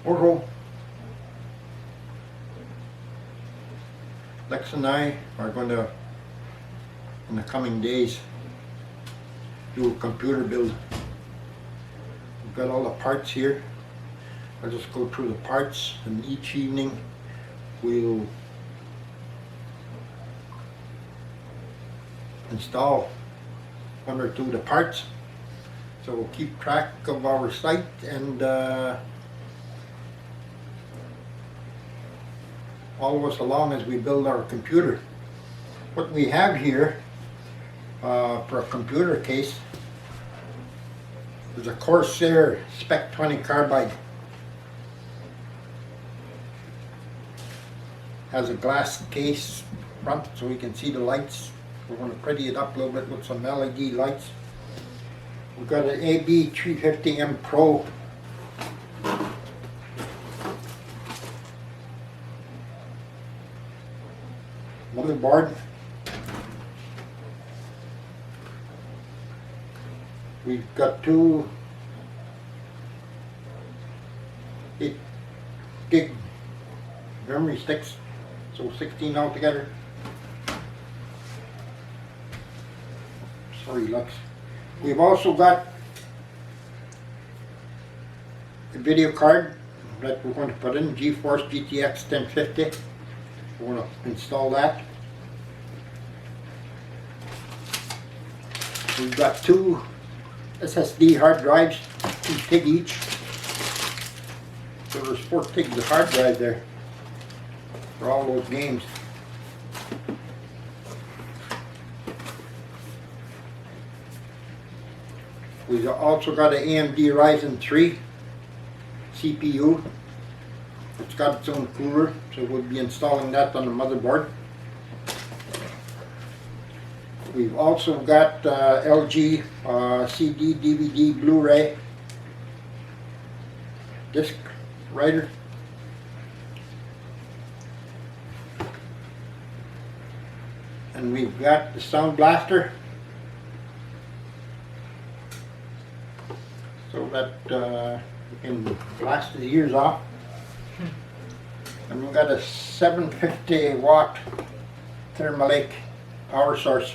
Also, Lex and I are going to, in the coming days, do a computer build. We've got all the parts here. I'll just go through the parts, and each evening we'll install one or two of the parts. So we'll keep track of our site and follow us along as we build our computer. What we have here for a computer case is a Corsair Spec 20 carbide. Has a glass case front so we can see the lights. We're going to pretty it up a little bit with some LED lights. We've got an AB350M Pro motherboard. We've got two 8 gig memory sticks, so 16 altogether. Sorry, Lux. We've also got a video card that we're going to put in, GeForce GTX 1050. We're going to install that. We've got two SSD hard drives, 2 TB each. So there's 4 TB of hard drive there for all those games. We've also got an AMD Ryzen 3 CPU. It's got its own cooler, so we'll be installing that on the motherboard. We've also got LG CD, DVD, Blu-ray disc writer. And we've got the Sound Blaster, so that we can blast the ears off. And we've got a 750 watt Thermalake power source.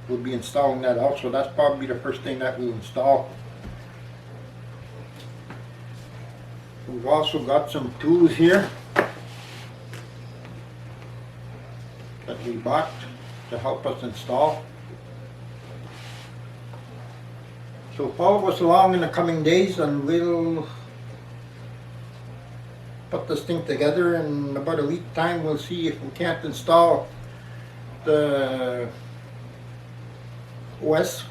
We'll be installing that also. That's probably the first thing that we'll install. We've also got some tools here that we bought to help us install. So follow us along in the coming days and we'll put this thing together. In about a week time we'll see if we can't install the OS.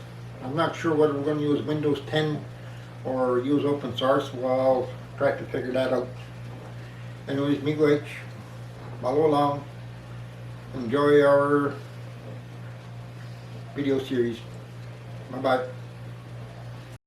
I'm not sure whether we're going to use Windows 10 or use open source. Well, I'll try to figure that out. Anyways, miigwech, follow along, enjoy our video series. Bye bye.